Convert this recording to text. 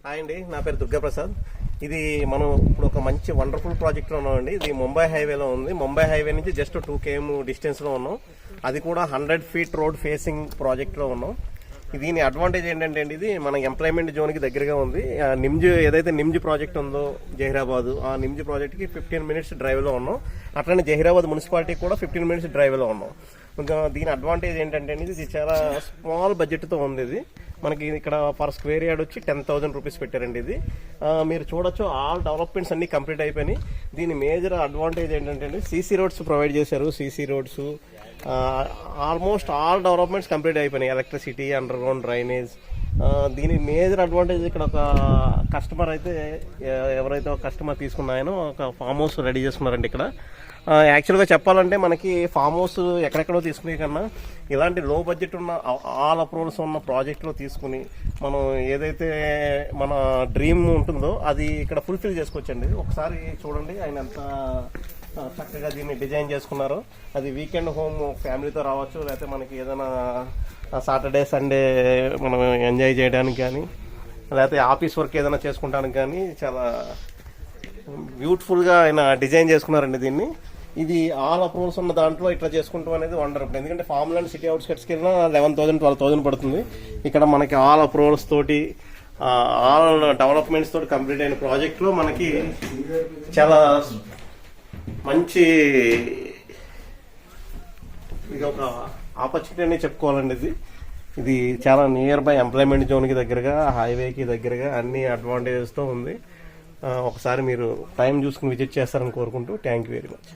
Hi అండి, నా పేరు దుర్గాప్రసాద్. ఇది మనం ఇప్పుడు ఒక మంచి వండర్ఫుల్ ప్రాజెక్ట్లో ఉన్నామండి. ఇది ముంబై హైవేలో ఉంది. ముంబై హైవే నుంచి జస్ట్ 2 km డిస్టెన్స్లో ఉన్నాం. అది కూడా 100 feet రోడ్ ఫేసింగ్ ప్రాజెక్ట్లో ఉన్నాం. దీని అడ్వాంటేజ్ ఏంటంటే అండి, ఇది మన ఎంప్లాయ్మెంట్ జోన్కి దగ్గరగా ఉంది. నిమ్జ్ ఏదైతే నిమ్జ్ ప్రాజెక్ట్ ఉందో జహీరాబాద్, ఆ నిమ్జ్ ప్రాజెక్ట్కి 15 minutes డ్రైవ్లో ఉన్నాం. అట్లనే జహీరాబాద్ మున్సిపాలిటీకి కూడా 15 minutes డ్రైవ్లో ఉన్నాం. ఇంకా దీని అడ్వాంటేజ్ ఏంటంటే అండి, ఇది చాలా స్మాల్ బడ్జెట్తో ఉంది. ఇది మనకి ఇక్కడ పర్ స్క్వేర్ యార్డ్ వచ్చి 10,000 రూపీస్ పెట్టారండి. ఇది మీరు చూడొచ్చు, ఆల్ డెవలప్మెంట్స్ అన్ని కంప్లీట్ అయిపోయినాయి. దీని మేజర్ అడ్వాంటేజ్ ఏంటంటే అండి, సీసీ రోడ్స్ ప్రొవైడ్ చేశారు. CC roads almost all developments complete అయిపోయినాయి. Electricity, underground drainage. దీని మేజర్ అడ్వాంటేజ్, ఇక్కడ ఒక కస్టమర్ అయితే ఎవరైతే ఒక కస్టమర్ తీసుకున్నాయనో ఒక ఫామ్ హౌస్ రెడీ చేసుకున్నారండి. ఇక్కడ యాక్చువల్గా చెప్పాలంటే మనకి ఫామ్ హౌస్ ఎక్కడెక్కడో తీసుకునే కన్నా ఇలాంటి లో బడ్జెట్ ఉన్న ఆల్ అప్రూవల్స్ ఉన్న ప్రాజెక్ట్లో తీసుకుని మనం ఏదైతే మన డ్రీమ్ ఉంటుందో అది ఇక్కడ ఫుల్ఫిల్ చేసుకోవచ్చండి. ఒకసారి చూడండి ఆయన ఎంత చక్కగా దీన్ని డిజైన్ చేసుకున్నారో. అది వీకెండ్ హోమ్ ఫ్యామిలీతో రావచ్చు, లేకపోతే మనకి ఏదైనా సాటర్డే సండే మనం ఎంజాయ్ చేయడానికి కానీ, లేకపోతే ఆఫీస్ వర్క్ ఏదైనా చేసుకుంటానికి కానీ చాలా బ్యూటిఫుల్గా ఆయన డిజైన్ చేసుకున్నారండి దీన్ని. ఇది ఆల్ అప్రూవల్స్ ఉన్న దాంట్లో ఇట్లా చేసుకుంటాం అనేది వండర్ఫుల్. ఎందుకంటే ఫామ్ ల్యాండ్ సిటీ అవుట్స్కట్స్కి వెళ్ళినా 11,000 12,000 పడుతుంది. ఇక్కడ మనకి ఆల్ అప్రూవల్స్ తోటి ఆల్ డెవలప్మెంట్స్ తోటి కంప్లీట్ అయిన ప్రాజెక్ట్లో మనకి చాలా మంచి ఇది ఒక ఆపర్చునిటీ అని చెప్పుకోవాలండి. ఇది చాలా నియర్ బై ఎంప్లాయ్మెంట్ జోన్కి దగ్గరగా, హైవేకి దగ్గరగా అన్ని అడ్వాంటేజెస్తో ఉంది. ఒకసారి మీరు టైం చూసుకుని విజిట్ చేస్తారని కోరుకుంటూ థ్యాంక్ యూ వెరీ మచ్.